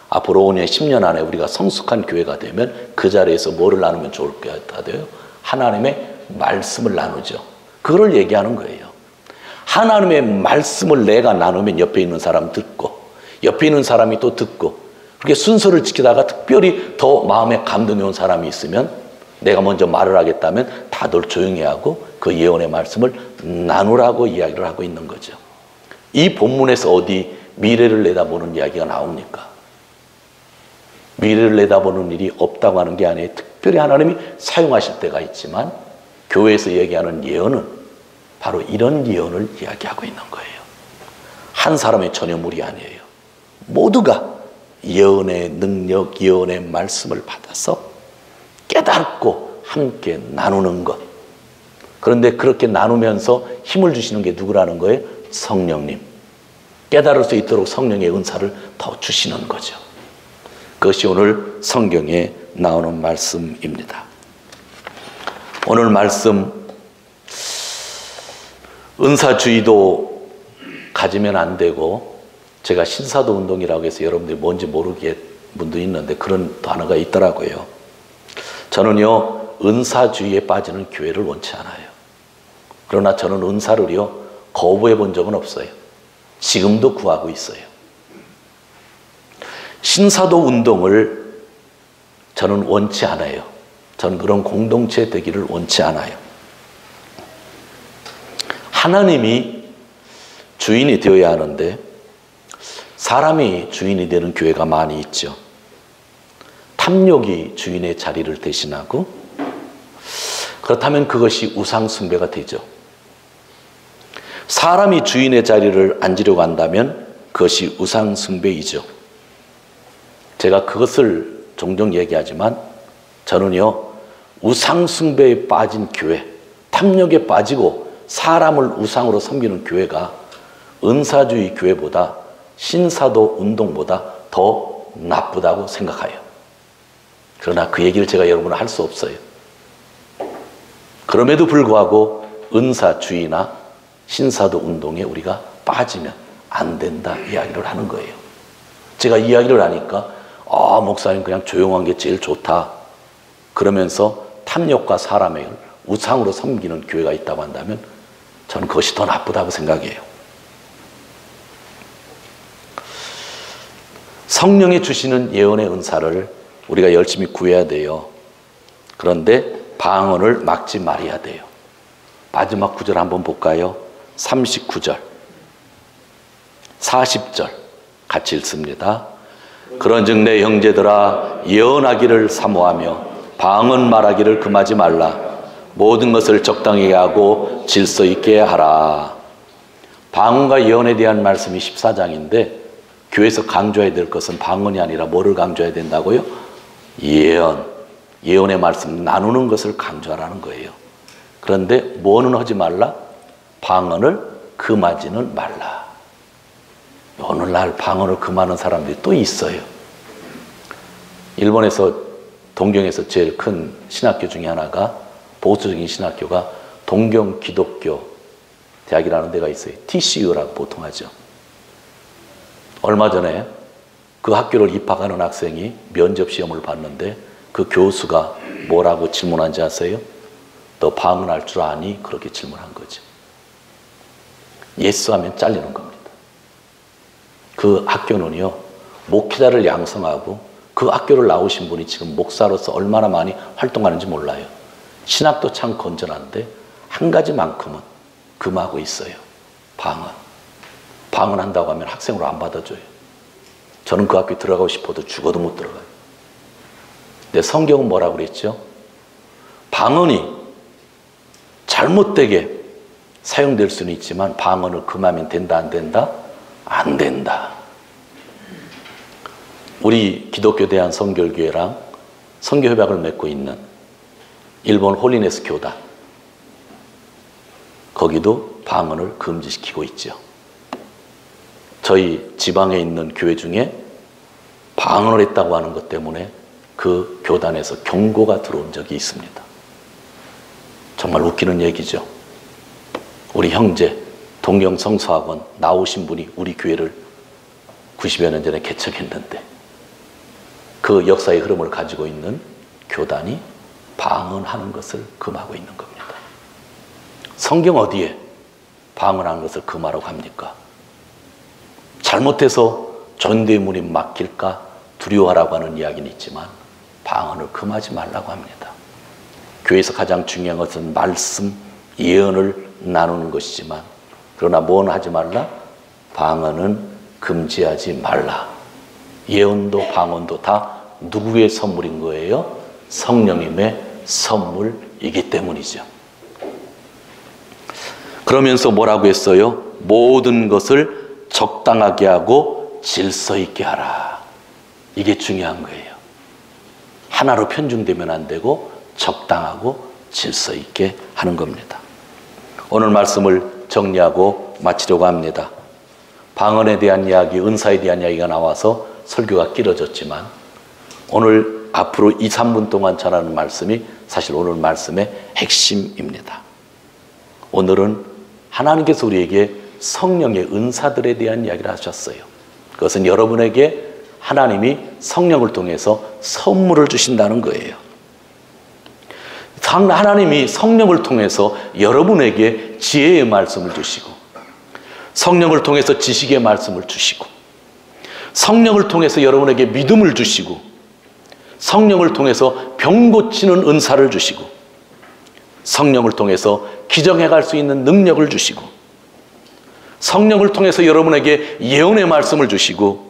앞으로 5년, 10년 안에 우리가 성숙한 교회가 되면 그 자리에서 뭐를 나누면 좋을 것 같아요? 하나님의 말씀을 나누죠. 그걸 얘기하는 거예요. 하나님의 말씀을 내가 나누면 옆에 있는 사람 듣고 옆에 있는 사람이 또 듣고 그렇게 순서를 지키다가 특별히 더 마음에 감동이 온 사람이 있으면 내가 먼저 말을 하겠다면 다들 조용히 하고 그 예언의 말씀을 나누라고 이야기를 하고 있는 거죠. 이 본문에서 어디 미래를 내다보는 이야기가 나옵니까? 미래를 내다보는 일이 없다고 하는 게 아니에요. 특별히 하나님이 사용하실 때가 있지만 교회에서 얘기하는 예언은 바로 이런 예언을 이야기하고 있는 거예요. 한 사람의 전유물이 아니에요. 모두가 예언의 능력, 예언의 말씀을 받아서 깨닫고 함께 나누는 것. 그런데 그렇게 나누면서 힘을 주시는 게 누구라는 거예요? 성령님. 깨달을 수 있도록 성령의 은사를 더 주시는 거죠. 그것이 오늘 성경에 나오는 말씀입니다. 오늘 말씀, 은사주의도 가지면 안 되고, 제가 신사도 운동이라고 해서 여러분들이 뭔지 모르게 분도 있는데 그런 단어가 있더라고요. 저는요, 은사주의에 빠지는 교회를 원치 않아요. 그러나 저는 은사를요, 거부해 본 적은 없어요. 지금도 구하고 있어요. 신사도 운동을 저는 원치 않아요. 저는 그런 공동체 되기를 원치 않아요. 하나님이 주인이 되어야 하는데 사람이 주인이 되는 교회가 많이 있죠. 탐욕이 주인의 자리를 대신하고, 그렇다면 그것이 우상숭배가 되죠. 사람이 주인의 자리를 앉으려고 한다면 그것이 우상숭배이죠. 제가 그것을 종종 얘기하지만 저는요, 우상숭배에 빠진 교회, 탐욕에 빠지고 사람을 우상으로 섬기는 교회가 은사주의 교회보다 신사도 운동보다 더 나쁘다고 생각해요. 그러나 그 얘기를 제가 여러분은 할 수 없어요. 그럼에도 불구하고 은사주의나 신사도 운동에 우리가 빠지면 안 된다 이야기를 하는 거예요. 제가 이야기를 하니까 목사님 그냥 조용한 게 제일 좋다. 그러면서 탐욕과 사람의 우상으로 섬기는 교회가 있다고 한다면 저는 그것이 더 나쁘다고 생각해요. 성령이 주시는 예언의 은사를 우리가 열심히 구해야 돼요. 그런데 방언을 막지 말아야 돼요. 마지막 구절 한번 볼까요? 39절, 40절 같이 읽습니다. 그런즉 내 형제들아 예언하기를 사모하며 방언 말하기를 금하지 말라. 모든 것을 적당히 하고 질서 있게 하라. 방언과 예언에 대한 말씀이 14장인데 교회에서 강조해야 될 것은 방언이 아니라 뭐를 강조해야 된다고요? 예언의 말씀 나누는 것을 강조하라는 거예요. 그런데 뭐는 하지 말라? 방언을 금하지는 말라. 오늘날 방언을 금하는 사람들이 또 있어요. 일본에서 동경에서 제일 큰 신학교 중에 하나가, 보수적인 신학교가 동경 기독교 대학이라는 데가 있어요. TCU라고 보통 하죠. 얼마 전에 그 학교를 입학하는 학생이 면접 시험을 봤는데 그 교수가 뭐라고 질문한지 아세요? 너 방언할 줄 아니? 그렇게 질문한 거죠. 예스 하면 잘리는 겁니다. 그 학교는요, 목회자를 양성하고 그 학교를 나오신 분이 지금 목사로서 얼마나 많이 활동하는지 몰라요. 신학도 참 건전한데 한 가지만큼은 금하고 있어요. 방언한다고 하면 학생으로 안 받아줘요. 저는 그 학교에 들어가고 싶어도 죽어도 못 들어가요. 근데 성경은 뭐라고 그랬죠? 방언이 잘못되게 사용될 수는 있지만 방언을 금하면 된다, 안 된다? 안 된다. 우리 기독교 대한선결교회랑 선교협약을 맺고 있는 일본 홀리네스 교단, 거기도 방언을 금지시키고 있죠. 저희 지방에 있는 교회 중에 방언을 했다고 하는 것 때문에 그 교단에서 경고가 들어온 적이 있습니다. 정말 웃기는 얘기죠. 우리 형제 동경성서학원 나오신 분이 우리 교회를 90여 년 전에 개척했는데 그 역사의 흐름을 가지고 있는 교단이 방언하는 것을 금하고 있는 겁니다. 성경 어디에 방언하는 것을 금하라고 합니까? 잘못해서 전대문이 막힐까 두려워하라고 하는 이야기는 있지만 방언을 금하지 말라고 합니다. 교회에서 가장 중요한 것은 말씀, 예언을 나누는 것이지만 그러나 뭐는 하지 말라? 방언은 금지하지 말라. 예언도 방언도 다 누구의 선물인 거예요? 성령님의 선물이기 때문이죠. 그러면서 뭐라고 했어요? 모든 것을 적당하게 하고 질서 있게 하라. 이게 중요한 거예요. 하나로 편중되면 안 되고 적당하고 질서 있게 하는 겁니다. 오늘 말씀을 정리하고 마치려고 합니다. 방언에 대한 이야기, 은사에 대한 이야기가 나와서 설교가 길어졌지만 오늘 앞으로 2, 3분 동안 전하는 말씀이 사실 오늘 말씀의 핵심입니다. 오늘은 하나님께서 우리에게 성령의 은사들에 대한 이야기를 하셨어요. 그것은 여러분에게 하나님이 성령을 통해서 선물을 주신다는 거예요. 하나님이 성령을 통해서 여러분에게 지혜의 말씀을 주시고 성령을 통해서 지식의 말씀을 주시고 성령을 통해서 여러분에게 믿음을 주시고 성령을 통해서 병 고치는 은사를 주시고 성령을 통해서 기정해갈 수 있는 능력을 주시고 성령을 통해서 여러분에게 예언의 말씀을 주시고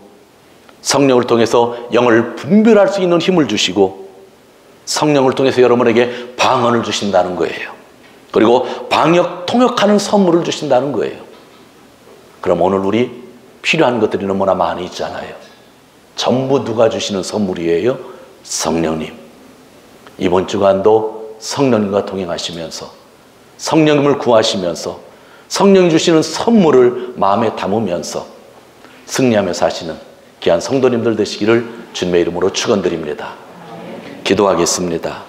성령을 통해서 영을 분별할 수 있는 힘을 주시고 성령을 통해서 여러분에게 방언을 주신다는 거예요. 그리고 통역하는 선물을 주신다는 거예요. 그럼 오늘 우리 필요한 것들이 너무나 많이 있잖아요. 전부 누가 주시는 선물이에요? 성령님. 이번 주간도 성령님과 동행하시면서 성령님을 구하시면서 성령이 주시는 선물을 마음에 담으면서 승리하며 사시는 귀한 성도님들 되시기를 주님의 이름으로 축원드립니다. 기도하겠습니다.